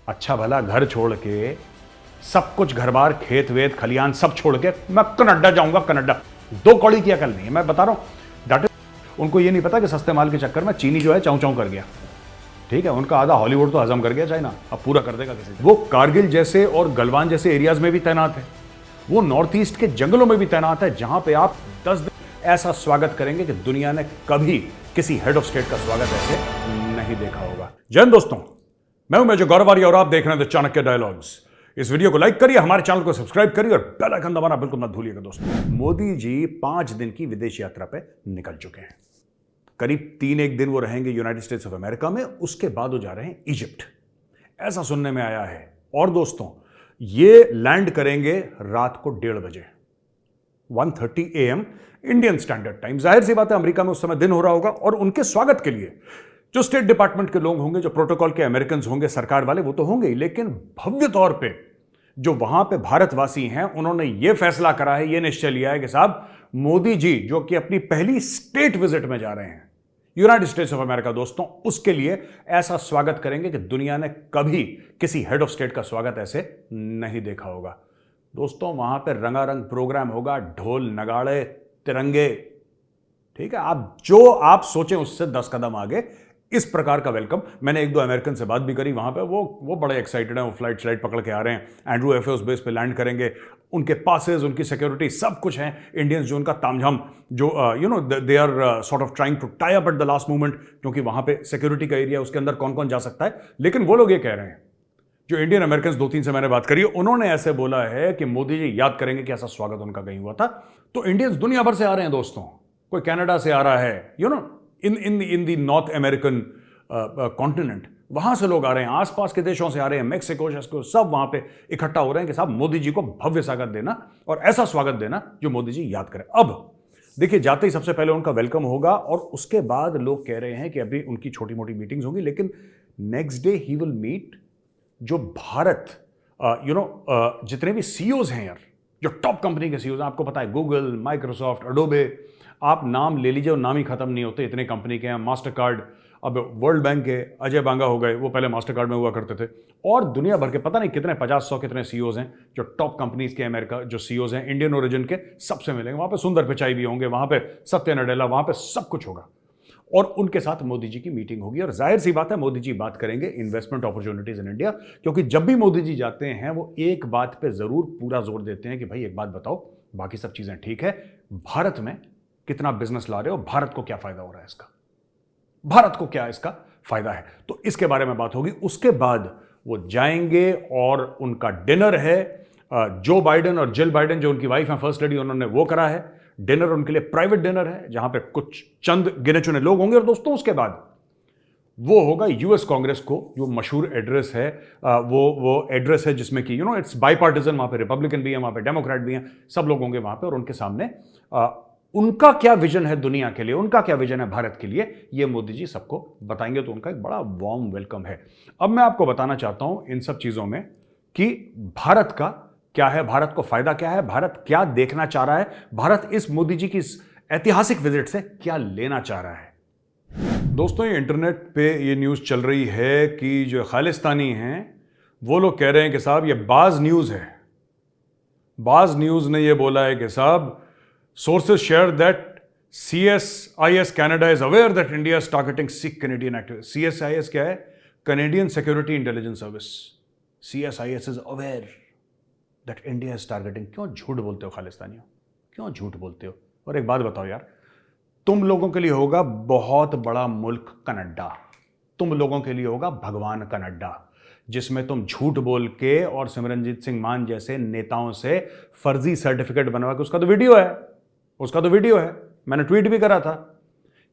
अच्छा भला घर छोड़ के, सब कुछ घर बार, खेत वेत खलियान सब छोड़ के मैं कनाडा जाऊंगा। कनाडा 2 कौड़ी की अकल नहीं है, मैं बता रहा हूं। दैट इज, उनको ये नहीं पता कि सस्ते माल के चक्कर में चीनी जो है चाऊ चाऊ कर गया। ठीक है, उनका आधा हॉलीवुड तो हजम कर गया चाइना, अब पूरा कर देगा किसी। वो कारगिल जैसे और गलवान जैसे एरियाज में भी तैनात है, वो नॉर्थ ईस्ट के जंगलों में भी तैनात है, जहां पे आप 10 दिन ऐसा स्वागत करेंगे कि दुनिया ने कभी किसी हेड ऑफ स्टेट का स्वागत ऐसे नहीं देखा होगा। जय हिंद दोस्तों, मैं हूं मेजर गौरव आर्य और आप देख रहे हैं द चाणक्य डायलॉग्स। इस वीडियो को लाइक करिए, हमारे चैनल को सब्सक्राइब करिए और बेल आइकन दबाना बिल्कुल मत भूलिएगा दोस्तों। मोदी जी 5 दिन की विदेश यात्रा पे निकल चुके हैं। करीब 3 दिन वो रहेंगे यूनाइटेड स्टेट्स ऑफ अमेरिका में, उसके बाद वो जा रहे हैं इजिप्ट, ऐसा सुनने में आया है। और दोस्तों, ये लैंड करेंगे रात को 1:30 बजे 1:30 AM इंडियन स्टैंडर्ड टाइम। जाहिर सी बात है, अमेरिका में उस समय दिन हो रहा होगा और उनके स्वागत के लिए जो स्टेट डिपार्टमेंट के लोग होंगे, जो प्रोटोकॉल के अमेरिकन होंगे, सरकार वाले, वो तो होंगे ही, लेकिन भव्य तौर पे जो वहां पे भारतवासी हैं, उन्होंने ये फैसला करा है, ये निश्चय लिया है कि साहब मोदी जी जो कि अपनी पहली स्टेट विजिट में जा रहे हैं यूनाइटेड स्टेट्स ऑफ अमेरिका, दोस्तों उसके लिए ऐसा स्वागत करेंगे कि दुनिया ने कभी किसी हेड ऑफ स्टेट का स्वागत ऐसे नहीं देखा होगा। दोस्तों वहां पे रंगारंग प्रोग्राम होगा, ढोल नगाड़े तिरंगे। ठीक है, आप सोचें उससे 10 कदम आगे इस प्रकार का वेलकम। मैंने 1-2 अमेरिकन से बात भी करी वहां पे, वो बड़े एक्साइटेड हैं, वो फ्लाइट पकड़ के आ रहे हैं, एंड्रू एयरफोर्स बेस पे लैंड करेंगे, उनके पासेस, उनकी सिक्योरिटी सब कुछ है। इंडियंस जो उनका तामझाम जो they are sort of trying to tie up at the last moment, क्योंकि वहां पे सिक्योरिटी का एरिया, उसके अंदर कौन कौन जा सकता है। लेकिन वो लोग ये कह रहे हैं, जो इंडियन अमेरिकन 2-3 से मैंने बात करी, उन्होंने ऐसे बोला है कि मोदी जी याद करेंगे कि ऐसा स्वागत उनका कहीं हुआ था। तो इंडियंस दुनिया भर से आ रहे हैं दोस्तों, कोई कनाडा से आ रहा है, in the north American continent, वहां से लोग आ रहे हैं, आसपास के देशों से आ रहे हैं, मेक्सिको सब वहां पे इकट्ठा हो रहे हैं कि साहब मोदी जी को भव्य स्वागत देना और ऐसा स्वागत देना जो मोदी जी याद करें। अब देखिए, जाते ही सबसे पहले उनका वेलकम होगा और उसके बाद लोग कह रहे हैं कि अभी उनकी छोटी मोटी मीटिंग्स होंगी, लेकिन next day he will meet जो भारत जितने भी सीईओज हैं यार, जो टॉप कंपनी के सीईओज हैं, आपको पता है गूगल, माइक्रोसॉफ्ट, अडोबे, आप नाम ले लीजिए और नाम ही खत्म नहीं होते, इतने कंपनी के हैं। मास्टर कार्ड, अब वर्ल्ड बैंक के अजय बांगा हो गए, वो पहले मास्टर कार्ड में हुआ करते थे। और दुनिया भर के पता नहीं कितने 50-100 कितने सीईओज हैं जो टॉप कंपनीज के अमेरिका, जो सीईओज हैं इंडियन ओरिजिन के, सबसे मिलेंगे वहां पे। सुंदर पिचाई भी होंगे वहां पे, सत्य नडेला, वहां पे सब कुछ होगा और उनके साथ मोदी जी की मीटिंग होगी। और जाहिर सी बात है, मोदी जी बात करेंगे इन्वेस्टमेंट अपॉर्चुनिटीज इन इंडिया, क्योंकि जब भी मोदी जी जाते हैं वो एक बात पे जरूर पूरा जोर देते हैं कि भाई एक बात बताओ, बाकी सब चीजें ठीक है, भारत में कितना बिजनेस ला रहे हो, भारत को क्या फायदा हो रहा है इसका, भारत को क्या इसका फायदा है, तो इसके बारे में बात होगी। उसके बाद वो जाएंगे और उनका डिनर है, जो बाइडेन और जिल बाइडेन जो उनकी वाइफ है, फर्स्ट लेडी, उन्होंने वो करा है डिनर, उनके लिए प्राइवेट डिनर है जहां पे कुछ चंद गिने चुने लोग होंगे। और दोस्तों उसके बाद वो होगा यूएस कांग्रेस को, जो मशहूर एड्रेस है, वो एड्रेस है जिसमें कि इट्स बाईपार्टिजन, वहां पे रिपब्लिकन भी है, वहां पे डेमोक्रेट भी हैं, सब लोग होंगे वहां पे और उनके सामने उनका क्या विजन है दुनिया के लिए, उनका क्या विजन है भारत के लिए, ये मोदी जी सबको बताएंगे। तो उनका एक बड़ा वार्म वेलकम है। अब मैं आपको बताना चाहता हूं इन सब चीजों में कि भारत का क्या है, भारत को फायदा क्या है, भारत क्या देखना चाह रहा है, भारत इस मोदी जी की इस ऐतिहासिक विजिट से क्या लेना चाह रहा है। दोस्तों, ये इंटरनेट पे ये न्यूज चल रही है कि जो खालिस्तानी हैं वो लोग कह रहे हैं कि साहब ये बाज न्यूज है। बाज न्यूज ने ये बोला है कि साहब sources share that CSIS Canada is aware that India is targeting Sikh Canadian activists. CSIS क्या है? Canadian Security Intelligence Service. CSIS is aware that India is targeting. क्यों झूठ बोलते हो खालिस्तानियों, क्यों झूठ बोलते हो? और एक बात बताओ यार, तुम लोगों के लिए होगा बहुत बड़ा मुल्क कनाडा, तुम लोगों के लिए होगा भगवान कनाडा, जिसमें तुम झूठ बोल के और सिमरनजीत सिंह मान जैसे नेताओं से फर्जी सर्टिफिकेट बनवा के, उसका तो वीडियो है, मैंने ट्वीट भी करा था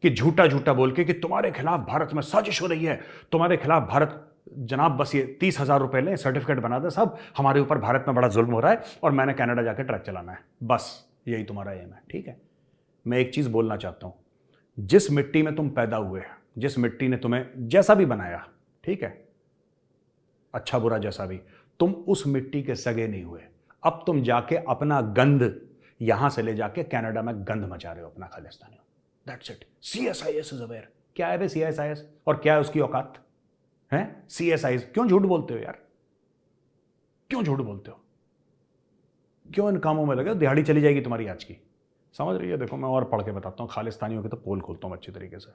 कि झूठा झूठा बोल के कि तुम्हारे खिलाफ भारत में साजिश हो रही है, तुम्हारे खिलाफ भारत, जनाब बस ये 30,000 रुपए लें, सर्टिफिकेट बना दे, सब हमारे ऊपर भारत में बड़ा जुल्म हो रहा है और मैंने कनाडा जाकर ट्रक चलाना है, बस यही तुम्हारा एम है। ठीक है, मैं एक चीज बोलना चाहता हूं, जिस मिट्टी में तुम पैदा हुए, जिस मिट्टी ने तुम्हें जैसा भी बनाया, ठीक है, अच्छा बुरा जैसा भी, तुम उस मिट्टी के सगे नहीं हुए। अब तुम जाके अपना गंद यहां से ले जाके कनाडा में गंद मचा रहे हो अपना खालिस्तानियों। That's it. CSIS is aware. क्या है बे CSIS और क्या है उसकी औकात? हैं CSI, क्यों झूठ बोलते हो यार? क्यों झूठ बोलते हो? क्यों इन कामों में लगे? दिहाड़ी चली जाएगी तुम्हारी आज की, समझ रही है? देखो मैं और पढ़ के बताता हूं, खालिस्तानियों के तो पोल खोलता हूं अच्छी तरीके से।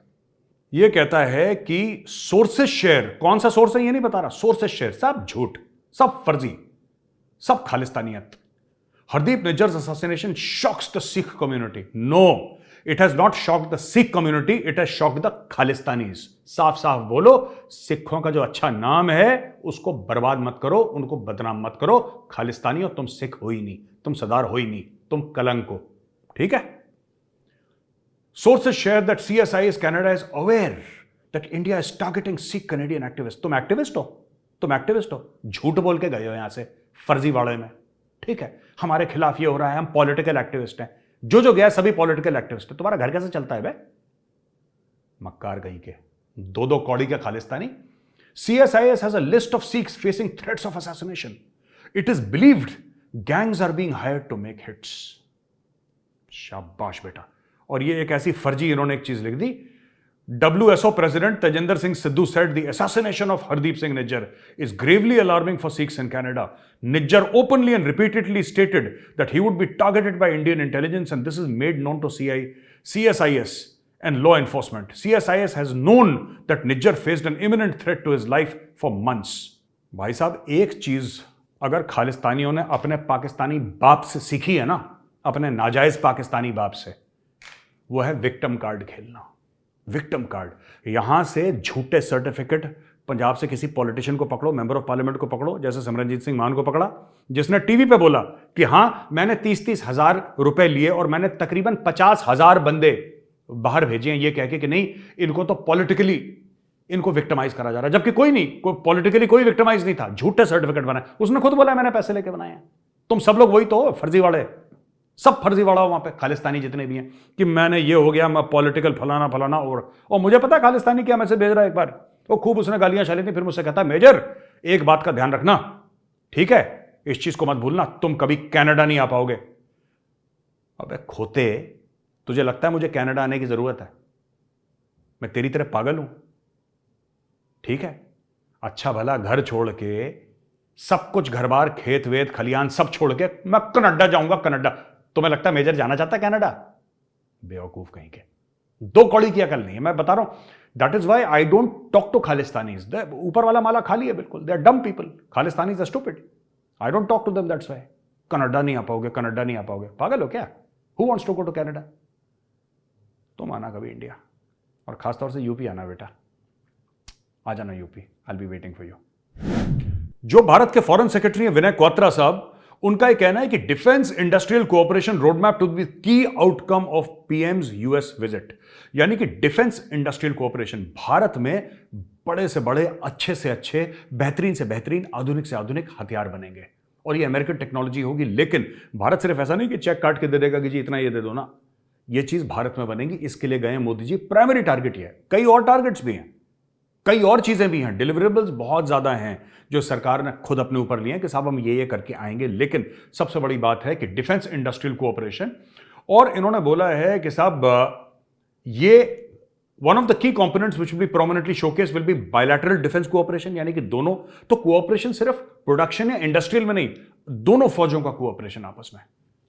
ये कहता है कि सोर्सेस शेयर, कौन सा सोर्स है ये नहीं बता रहा, सोर्सेस शेयर सब झूठ, सब फर्जी, सब खालिस्तानियत। Hardeep Nijjar's assassination shocks the Sikh community. No, it has not shocked the Sikh community, it has shocked the Khalistanis. साफ साफ बोलो, सिखों का जो अच्छा नाम है उसको बर्बाद मत करो, उनको बदनाम मत करो। खालिस्तानी हो तुम, सिख हो ही नहीं, तुम सरदार हो ही नहीं, तुम कलंक हो, ठीक है? Sources share that CSIS Canada is aware that India is targeting Sikh Canadian activists. तुम एक्टिविस्ट हो, तुम एक्टिविस्ट हो, झूठ बोल के गए हो यहां से फर्जीवाड़े में, ठीक है? हमारे खिलाफ ये हो रहा है, हम पॉलिटिकल एक्टिविस्ट हैं। जो गया सभी पॉलिटिकल एक्टिविस्ट है। तुम्हारा घर कैसे चलता है बे? मक्कार कहीं के, दो कौड़ी के Khalistani. CSIS has a list of Sikhs facing threats of assassination. It is believed gangs are being hired to make hits. शाबाश बेटा। और ये एक ऐसी फर्जी, इन्होंने एक चीज लिख दी, WSO President Tajinder Singh Sidhu said the assassination of Hardeep Singh Nijjar is gravely alarming for Sikhs in Canada. Nijjar openly and repeatedly stated that he would be targeted by Indian intelligence, and this is made known to CSIS and law enforcement. CSIS has known that Nijjar faced an imminent threat to his life for months. भाई साहब, एक चीज अगर खालिस्तानियों ने अपने पाकिस्तानी बाप से सीखी है ना, अपने नाजायज पाकिस्तानी बाप से, वो है विक्टिम कार्ड खेलना। विक्टिम कार्ड, यहां से झूठे सर्टिफिकेट, पंजाब से किसी पॉलिटिशियन को पकड़ो, मेंबर ऑफ पार्लियामेंट को पकड़ो, जैसे सिमरनजीत सिंह मान को पकड़ा, जिसने टीवी पे बोला कि हां मैंने 30-30 हजार रुपए लिए और मैंने तकरीबन 50,000 बंदे बाहर भेजे हैं, ये कह के कि नहीं इनको तो पॉलिटिकली इनको विक्टिमाइज करा जा रहा है, जबकि कोई नहीं, कोई पॉलिटिकली कोई विक्टिमाइज नहीं था, झूठे सर्टिफिकेट बनाए। उसने खुद बोला मैंने पैसे लेके बनाए हैं। तुम सब लोग वही तो हो, फर्जीवाड़े, सब फर्जीवाड़ा हो वहां पे, खालिस्तानी जितने भी हैं, कि मैंने ये हो गया, मैं पॉलिटिकल फलाना फलाना। और मुझे पता है खालिस्तानी क्या मैसेज भेज रहा है। एक बार वो खूब उसने गालियां शाली थी, फिर मुझसे कहता मेजर एक बात का ध्यान रखना, ठीक है, इस चीज को मत भूलना, तुम कभी कनाडा नहीं आ पाओगे। अबे खोते, तुझे लगता है मुझे कनाडा आने की जरूरत है? मैं तेरी तरह पागल हूं? ठीक है, अच्छा भला घर छोड़ के, सब कुछ, घर बार, खेत वेत खलियान सब छोड़ के मैं कनाडा जाऊंगा, कनाडा। तुम्हें लगता है मेजर जाना चाहता है कनाडा? बेवकूफ कहीं के, दो कौड़ी की अकल नहीं है, मैं बता रहा हूं। That is why I don't talk to Khalistanis. ऊपर वाला माला खाली है बिल्कुल, they are dumb people, Khalistanis are stupid, I don't talk to them, that's why. Canada नहीं आ पाओगे, कनाडा नहीं आ पाओगे, पागल हो क्या? Who wants to go to Canada? तुम आना कभी इंडिया, और खासतौर से यूपी आना बेटा, आ जाना UP, I will be waiting for you. जो भारत के फॉरेन सेक्रेटरी हैं विनय क्वात्रा साहब, उनका यह कहना है कि defence industrial cooperation roadmap to be key outcome of PM's US visit, यानी कि डिफेंस इंडस्ट्रियल कोऑपरेशन, भारत में बड़े से बड़े, अच्छे से अच्छे, बेहतरीन से बेहतरीन, आधुनिक से आधुनिक हथियार बनेंगे, और ये अमेरिकन टेक्नोलॉजी होगी। लेकिन भारत सिर्फ ऐसा नहीं कि चेक काट के दे देगा कि जी इतना ये दे दो ना, ये चीज भारत में बनेगी। इसके लिए गए मोदी जी, प्राइमरी टारगेट ये है, कई और टारगेट्स भी हैं, कई और चीजें भी हैं, डिलीवरेबल्स बहुत ज्यादा हैं जो सरकार ने खुद अपने ऊपर लिए हैं कि साहब हम ये करके आएंगे। लेकिन सबसे बड़ी बात है कि डिफेंस इंडस्ट्रियल कोऑपरेशन, और इन्होंने बोला है कि साहब ये one of the key components which will be prominently showcase will be bilateral defence cooperation, यानी कि दोनों, तो कोऑपरेशन सिर्फ प्रोडक्शन या इंडस्ट्रियल में नहीं, दोनों फौजों का कोऑपरेशन आपस में।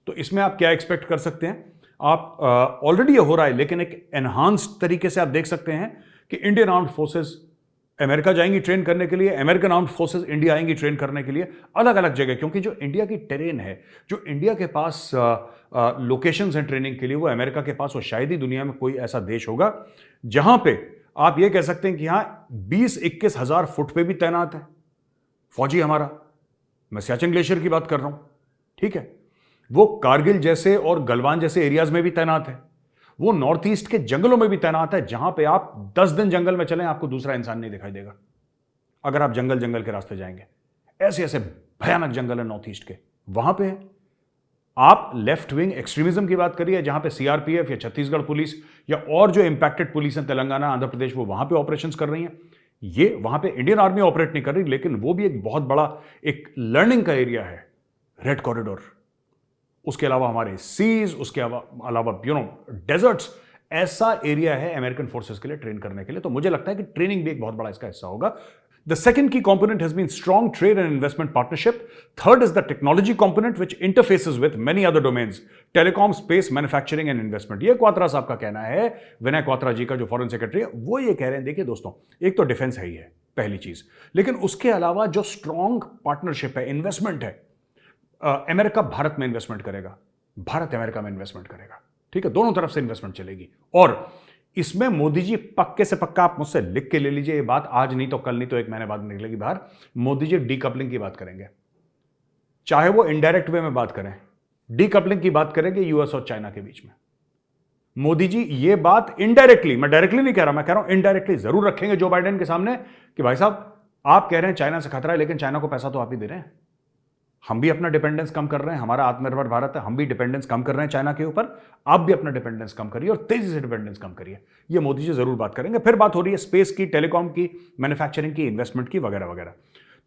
तो इसमें आप क्या एक्सपेक्ट कर सकते हैं? आप ऑलरेडी ये हो रहा है, लेकिन एक एनहांस्ड तरीके से आप देख सकते हैं कि इंडियन आर्म्ड फोर्सेस अमेरिका जाएंगी ट्रेन करने के लिए, अमेरिकन आर्म्ड फोर्सेस इंडिया आएंगी ट्रेन करने के लिए, अलग अलग जगह, क्योंकि जो इंडिया की टेरेन है, जो इंडिया के पास लोकेशंस हैं ट्रेनिंग के लिए, वो अमेरिका के पास, वो शायद ही दुनिया में कोई ऐसा देश होगा जहां पे आप ये कह सकते हैं कि यहां 20-21 हजार फुट पे भी तैनात है फौजी हमारा। मैं सियाचिन ग्लेशियर की बात कर रहा हूं, ठीक है, वो कारगिल जैसे और गलवान जैसे एरियाज में भी तैनात है, वो नॉर्थ ईस्ट के जंगलों में भी तैनात है, जहां पे आप 10 दिन जंगल में चलें आपको दूसरा इंसान नहीं दिखाई देगा अगर आप जंगल के रास्ते जाएंगे। ऐसे ऐसे भयानक जंगल है नॉर्थ ईस्ट के, वहां पे आप लेफ्ट विंग एक्सट्रीमिज्म की बात करिए, जहां पे सीआरपीएफ या छत्तीसगढ़ पुलिस या और जो इंपैक्टेड पुलिस है तेलंगाना, आंध्र प्रदेश, वो वहां पे ऑपरेशंस कर रही हैं। ये वहां पे इंडियन आर्मी ऑपरेट नहीं कर रही, लेकिन वो भी एक बहुत बड़ा एक लर्निंग का एरिया है, रेड कॉरिडोर। उसके अलावा हमारे सीज, उसके अलावा डेजर्ट्स, ऐसा एरिया है अमेरिकन फोर्सेस के लिए ट्रेन करने के लिए। तो मुझे लगता है कि ट्रेनिंग भी एक बहुत बड़ा इसका हिस्सा होगा। The second key component has been strong trade and investment partnership. Third is the technology component, which interfaces with many other domains: telecom, space, manufacturing and investment. ये क्वात्रा साहब का कहना है, विनय क्वात्रा जी का जो फॉरेन सेक्रेटरी है, वो ये कह रहे हैं। देखिए दोस्तों, एक तो डिफेंस है ही है पहली चीज, लेकिन उसके अलावा जो स्ट्रांग पार्टनरशिप है, इन्वेस्टमेंट है, अमेरिका भारत में इन्वेस्टमेंट करेगा, भारत अमेरिका में इन्वेस्टमेंट करेगा, ठीक है, दोनों तरफ से इन्वेस्टमेंट चलेगी। और इसमें मोदी जी पक्के से पक्का, आप मुझसे लिख के ले लीजिए ये बात, आज नहीं तो कल, नहीं तो एक महीने बाद निकलेगी बाहर, मोदी जी डीकपलिंग की बात करेंगे, चाहे वो इनडायरेक्ट वे में बात करें, डीकपलिंग की बात करेंगे यूएस और चाइना के बीच में। मोदी जी ये बात इनडायरेक्टली, मैं डायरेक्टली नहीं कह रहा, मैं कह रहा हूं इनडायरेक्टली जरूर रखेंगे जो बाइडेन के सामने कि भाई साहब, आप कह रहे हैं चाइना से खतरा है, लेकिन चाइना को पैसा तो आप ही दे रहे हैं, हम भी अपना डिपेंडेंस कम कर रहे हैं, हमारा आत्मनिर्भर भारत है, हम भी डिपेंडेंस कम कर रहे हैं चाइना के ऊपर, आप भी अपना डिपेंडेंस कम करिए और तेजी से डिपेंडेंस कम करिए। ये मोदी जी जरूर बात करेंगे। फिर बात हो रही है स्पेस की, टेलीकॉम की, मैन्युफैक्चरिंग की, इन्वेस्टमेंट की, वगैरह वगैरह।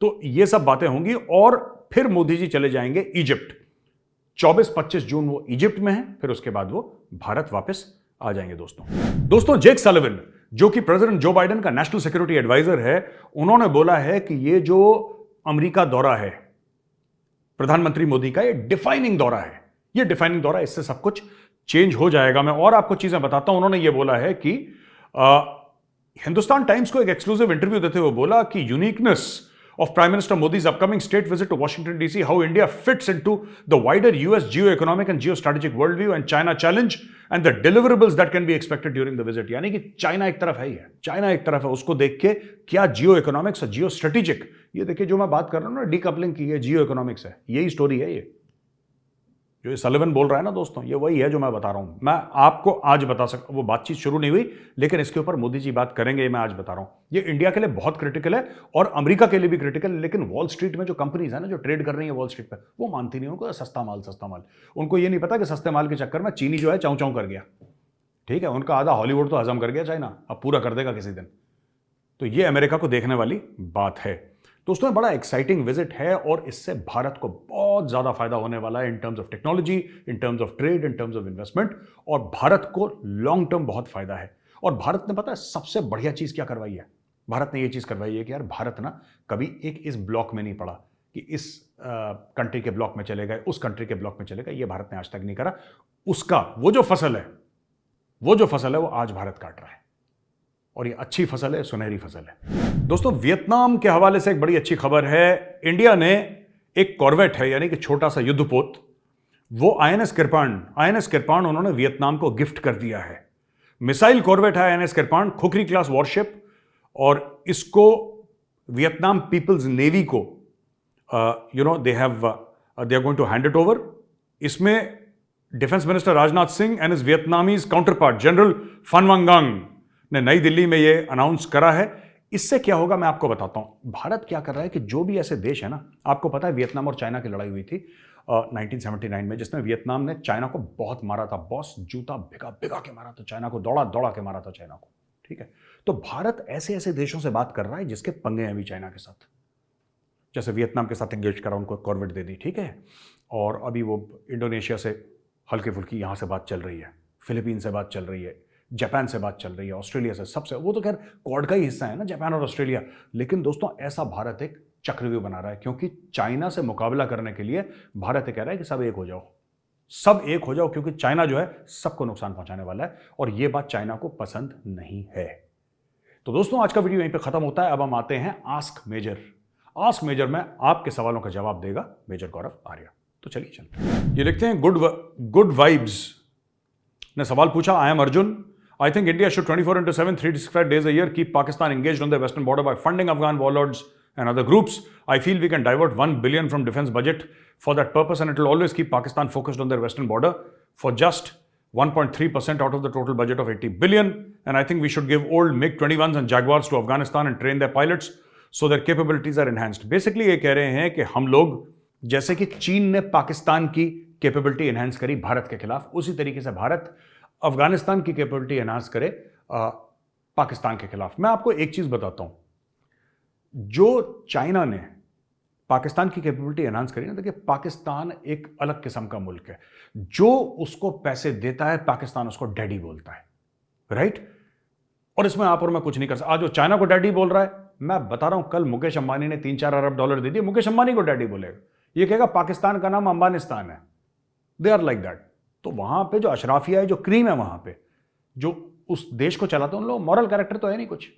तो ये सब बातें होंगी। और फिर मोदी जी चले जाएंगे इजिप्ट, 24-25 जून वो इजिप्ट में है, फिर उसके बाद वो भारत वापस आ जाएंगे। दोस्तों जेक सलिवन, जो कि प्रेसिडेंट जो बाइडेन का नेशनल सिक्योरिटी एडवाइजर है, उन्होंने बोला है कि ये जो अमेरिका दौरा है प्रधानमंत्री मोदी का, ये डिफाइनिंग दौरा है, ये डिफाइनिंग दौरा, इससे सब कुछ चेंज हो जाएगा। मैं और आपको चीजें बताता हूं। उन्होंने ये बोला है कि हिंदुस्तान टाइम्स को एक एक्सक्लूसिव इंटरव्यू देते हुए बोला कि uniqueness of Prime Minister Modi's upcoming state visit to Washington DC, how India fits into the wider US geo-economic and geostrategic worldview and China challenge and the deliverables that can be expected during the visit। यानी कि China एक तरफ है ही है, China एक तरफ है, उसको देख के क्या जियो इकोनॉमिक्स और जियो स्ट्रेटेजिक, ये देखिए जो मैं बात कर रहा हूं ना, डीकपलिंग की, ये जियो इकोनॉमिक्स है, यही स्टोरी है। ये जो ये सलिवन बोल रहा है ना दोस्तों, ये वही है जो मैं बता रहा हूं। मैं आपको आज बता सकता, वो बातचीत शुरू नहीं हुई, लेकिन इसके ऊपर मोदी जी बात करेंगे, मैं आज बता रहा हूं। ये इंडिया के लिए बहुत क्रिटिकल है और अमेरिका के लिए भी क्रिटिकल है। लेकिन वॉल स्ट्रीट में जो कंपनीज है ना, जो ट्रेड कर रही है वॉल स्ट्रीट पर, वो मानती नहीं, उनको सस्ता माल, सस्ता माल। उनको ये नहीं पता कि सस्ते माल के चक्कर में चीनी जो है चाऊ चाऊ कर गया, ठीक है, उनका आधा हॉलीवुड तो हजम कर गया चाइना, अब पूरा कर देगा किसी दिन। तो ये अमेरिका को देखने वाली बात है। दोस्तों बड़ा एक्साइटिंग विजिट है और इससे भारत को बहुत ज्यादा फायदा होने वाला है इन terms of technology, in terms of trade, in terms of investment, और भारत को लॉन्ग टर्म बहुत फायदा है। और भारत ने पता है सबसे बढ़िया चीज क्या करवाई है? भारत ने ये चीज करवाई है कि यार भारत ना कभी एक इस ब्लॉक में नहीं पड़ा कि इस कंट्री के ब्लॉक में चले गए, उस कंट्री के ब्लॉक में चले गए, ये भारत ने आज तक नहीं करा। उसका वो जो फसल है वो आज भारत काट रहा है, और ये अच्छी फसल है, सुनहरी फसल है। दोस्तों वियतनाम के हवाले से एक बड़ी अच्छी खबर है। इंडिया ने एक कॉर्वेट है, यानी कि छोटा सा युद्धपोत, वो आईएनएस किरपान उन्होंने वियतनाम को गिफ्ट कर दिया है। मिसाइल कॉर्वेट है INS Kirpan, Khukri class warship, और इसको वियतनाम पीपल्स नेवी को दे are going to hand it over. इसमें defence minister Rajnath Singh and his Vietnamese counterpart general Phan Van Giang ने नई दिल्ली में ये अनाउंस करा है। इससे क्या होगा मैं आपको बताता हूं। भारत क्या कर रहा है कि जो भी ऐसे देश है ना, आपको पता है वियतनाम और चाइना की लड़ाई हुई थी 1979 में, जिसमें वियतनाम ने चाइना को बहुत मारा था, बॉस जूता भिगा भिगा के मारा था चाइना को, दौड़ा दौड़ा के मारा था चाइना को, ठीक है। तो भारत ऐसे ऐसे देशों से बात कर रहा है जिसके पंगे हैं अभी चाइना के साथ, जैसे वियतनाम के साथ एंगेज करा, उनको कॉर्वेट दे दी, ठीक है। और अभी वो इंडोनेशिया से हल्की फुल्की यहां से बात चल रही है, फिलीपीन से बात चल रही है, जापान से बात चल रही है, ऑस्ट्रेलिया से, सबसे, वो तो खैर क्वाड का ही हिस्सा है ना जापान और ऑस्ट्रेलिया। लेकिन दोस्तों ऐसा भारत एक चक्रव्यूह बना रहा है, क्योंकि चाइना से मुकाबला करने के लिए भारत कह रहा है कि सब एक हो जाओ, सब एक हो जाओ, क्योंकि चाइना जो है सबको नुकसान पहुंचाने वाला है, और यह बात चाइना को पसंद नहीं है। तो दोस्तों आज का वीडियो यहीं पे खत्म होता है। अब हम आते हैं आस्क मेजर। आस्क मेजर में आपके सवालों का जवाब देगा मेजर गौरव आर्या। तो चलिए चलते हैं। ये लिखते हैं गुड वाइब्स ने सवाल पूछा, I am Arjun, I think India should 24/7, 365 days a year keep Pakistan engaged on their western border by funding Afghan warlords and other groups. I feel we can divert 1 billion from defense budget for that purpose, and it will always keep Pakistan focused on their western border for just 1.3% out of the total budget of 80 billion. And I think we should give old MiG-21s and Jaguars to Afghanistan and train their pilots so their capabilities are enhanced. Basically ये कह रहे हैं कि हम लोग, जैसे कि चीन ने पाकिस्तान की कैपेबिलिटी एनहांस करी भारत के खिलाफ, उसी तरीके से भारत अफगानिस्तान की कैपेबिलिटी एनहांस करे पाकिस्तान के खिलाफ। मैं आपको एक चीज बताता हूं, जो चाइना ने पाकिस्तान की कैपेबिलिटी एनहांस करी ना, देखिए पाकिस्तान एक अलग किस्म का मुल्क है, जो उसको पैसे देता है पाकिस्तान उसको डैडी बोलता है, राइट? और इसमें आप और मैं कुछ नहीं कर सकता। आज वो चाइना को डैडी बोल रहा है, मैं बता रहा हूं, कल मुकेश अंबानी ने 3-4 अरब डॉलर दे दिए, मुकेश अंबानी को डैडी बोलेगा। ये कहेगा पाकिस्तान का नाम अंबानिस्तान है। They are like that. तो वहां पे जो अशराफिया है, जो क्रीम है वहां पे, जो उस देश को चलाते हैं, उन लोग मॉरल कैरेक्टर तो है नहीं कुछ।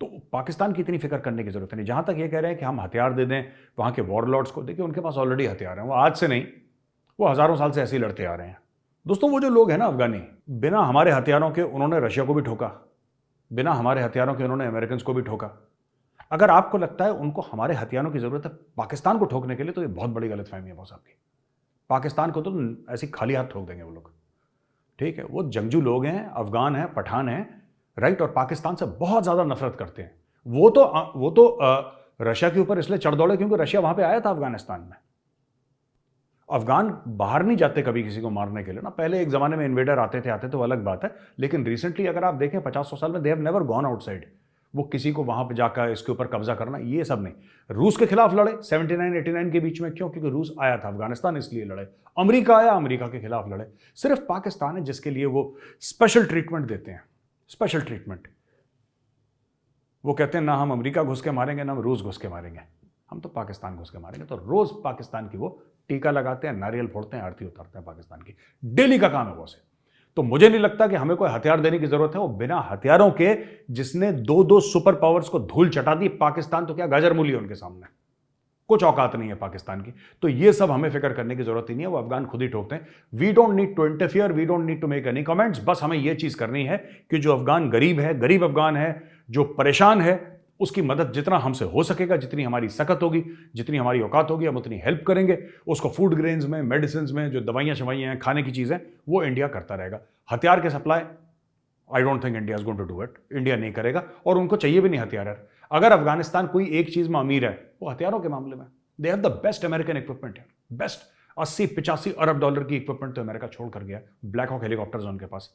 तो पाकिस्तान की इतनी फिक्र करने की जरूरत नहीं। जहां तक ये कह रहे हैं कि हम हथियार दे दें वहां के वॉरलॉर्ड्स को, देखिए उनके पास ऑलरेडी हथियार हैं, वो आज से नहीं, वो हजारों साल से ऐसे ही लड़ते आ रहे हैं। दोस्तों, वो जो लोग हैं ना अफगानी, बिना हमारे हथियारों के उन्होंने रशिया को भी ठोका, बिना हमारे हथियारों के उन्होंने अमेरिकन को भी ठोका। अगर आपको लगता है उनको हमारे हथियारों की जरूरत है पाकिस्तान को ठोकने के लिए, तो ये बहुत बड़ी गलतफहमी है बॉस आपकी। पाकिस्तान को तो ऐसी खाली हाथ ठोक देंगे वो लोग, ठीक है? वो जंगजू लोग हैं, अफगान हैं, पठान हैं, राइट? और पाकिस्तान से बहुत ज्यादा नफरत करते हैं। वो तो रशिया के ऊपर इसलिए चढ़ दौड़े क्योंकि रशिया वहां पे आया था अफगानिस्तान में। अफगान बाहर नहीं जाते कभी किसी को मारने के लिए ना। पहले एक जमाने में इन्वेडर आते थे वो अलग बात है, लेकिन रिसेंटली अगर आप देखें 50-100 साल में they have never gone outside. वो किसी को वहां पे जाकर इसके ऊपर कब्जा करना, ये सब नहीं। रूस के खिलाफ लड़े 79-89 के बीच में, क्यों? क्योंकि रूस आया था अफगानिस्तान, इसलिए लड़े। अमेरिका आया, अमेरिका के खिलाफ लड़े। सिर्फ पाकिस्तान है जिसके लिए वो स्पेशल ट्रीटमेंट देते हैं, स्पेशल ट्रीटमेंट। वो कहते हैं ना हम अमेरिका घुस के मारेंगे, ना हम रूस घुस के मारेंगे, हम तो पाकिस्तान घुस के मारेंगे। तो रोज पाकिस्तान की वो टीका लगाते हैं, नारियल फोड़ते हैं, आरती उतारते हैं पाकिस्तान की। डेली का काम है वो से। तो मुझे नहीं लगता कि हमें कोई हथियार देने की जरूरत है। वो बिना हथियारों के, जिसने 2-2 सुपर पावर्स को धूल चटा दी, पाकिस्तान तो क्या गाजर मूली है उनके सामने, कुछ औकात नहीं है पाकिस्तान की। तो ये सब हमें फिक्र करने की जरूरत ही नहीं है, वो अफगान खुद ही ठोकते हैं। We don't need to interfere, we don't need to make any comments. बस हमें यह चीज करनी है कि जो अफगान गरीब है, गरीब अफगान है, जो परेशान है, उसकी मदद जितना हमसे हो सकेगा, जितनी हमारी सकत होगी, जितनी हमारी औकात होगी, हम उतनी हेल्प करेंगे। उसको फूड ग्रेन्स में, मेडिसिन में, जो दवाइयाँ शवाइयाँ हैं, खाने की चीज़ें, वो इंडिया करता रहेगा। हथियार के supply I don't think India is going to do it. India नहीं करेगा, और उनको चाहिए भी नहीं हथियार। अगर अफगानिस्तान कोई एक चीज़ में अमीर है, वो हथियारों के मामले में। They have the best American equipment है, बेस्ट। 80-85 अरब डॉलर की इक्विपमेंट तो अमेरिका छोड़ कर गया। ब्लैक हॉक हेलीकॉप्टर्स उनके पास,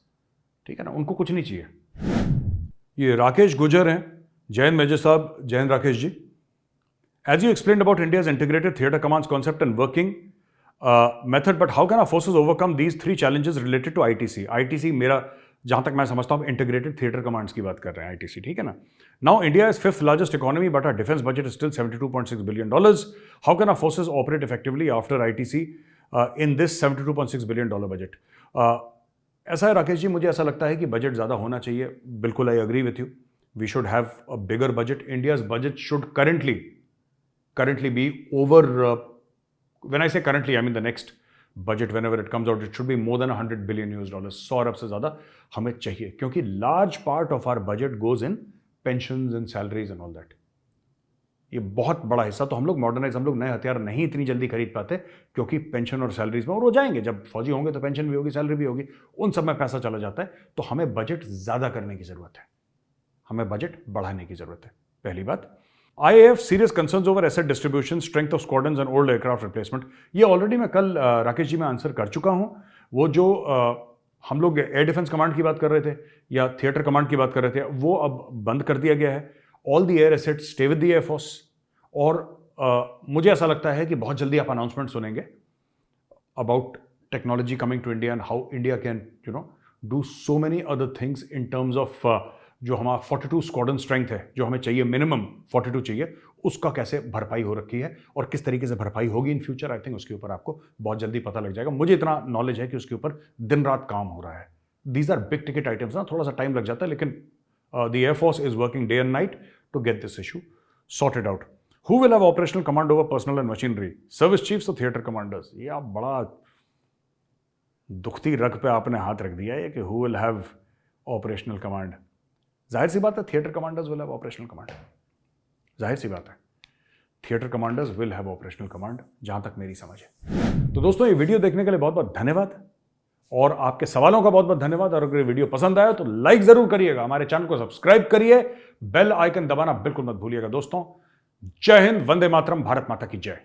ठीक है ना? उनको कुछ नहीं चाहिए। ये राकेश गुजर हैं। जय हिंद मेजर साहब, जय Hind Rakesh ji. As you explained about India's integrated theatre commands concept and working method, but how can our forces overcome these 3 challenges related to ITC? ITC मेरा जहां तक मैं समझता हूं इंटीग्रेटेड थिएटर कमांड्स की बात कर रहे हैं, ITC, ठीक है ना? Now India is 5th largest economy, but our defense budget is still $72.6 billion. How can our forces operate effectively after ITC in this $72.6 billion budget? ऐसा है राकेश जी, मुझे ऐसा लगता है कि बजट ज़्यादा होना चाहिए। बिल्कुल, I agree with you. We should have a bigger budget. India's budget should currently be over, when I say currently, I mean the next budget, whenever it comes out, it should be more than $100 billion US. 100 अरब से ज़्यादा हमें चाहिए, क्योंकि large part of our budget goes in pensions and salaries and all that. ये बहुत बड़ा हिस्सा। तो हम लोग मॉडर्नाइज, हम लोग नए हथियार नहीं इतनी जल्दी खरीद पाते, क्योंकि पेंशन और सैलरीज में, और हो जाएंगे जब फौजी होंगे तो पेंशन भी होगी, सैलरी भी होगी, उन सब में पैसा चला जाता है। तो हमें बजट ज़्यादा करने की ज़रूरत है, हमें बजट बढ़ाने की ज़रूरत है, पहली बात। IAF serious concerns over asset distribution, strength of squadrons and old aircraft replacement. ये ऑलरेडी मैं कल राकेश जी में आंसर कर चुका हूं। वो जो हम लोग एयर डिफेंस कमांड की बात कर रहे थे या थिएटर कमांड की बात कर रहे थे, वो अब बंद कर दिया गया है। All the air assets stay with the air force. और मुझे ऐसा लगता है कि बहुत जल्दी आप अनाउंसमेंट सुनेंगे about technology coming to India and how India can do so many other things in terms of जो हमारा 42 स्क्वाड्रन स्ट्रेंथ है, जो हमें चाहिए, मिनिमम 42 चाहिए, उसका कैसे भरपाई हो रखी है और किस तरीके से भरपाई होगी इन फ्यूचर। आई थिंक उसके ऊपर आपको बहुत जल्दी पता लग जाएगा। मुझे इतना नॉलेज है कि उसके ऊपर दिन रात काम हो रहा है। These are big ticket items ना, थोड़ा सा टाइम लग जाता है, लेकिन the air force is working day and night to get this issue sorted out. Who will have operational command over personal and machinery? Service chiefs और theatre commanders. ये आप बड़ा दुखती रग पे आपने हाथ रख दिया है कि who will have operational command. जाहिर सी बात है theatre commanders will have operational command, जाहिर सी बात है theatre commanders will have operational command, जहां तक मेरी समझ है। तो दोस्तों, ये वीडियो देखने के लिए बहुत बहुत धन्यवाद, और आपके सवालों का बहुत बहुत धन्यवाद। और अगर ये वीडियो पसंद आया तो लाइक जरूर करिएगा, हमारे चैनल को सब्सक्राइब करिए, बेल आइकन दबाना बिल्कुल मत भूलिएगा। दोस्तों, जय हिंद, वंदे मातरम, भारत माता की जय।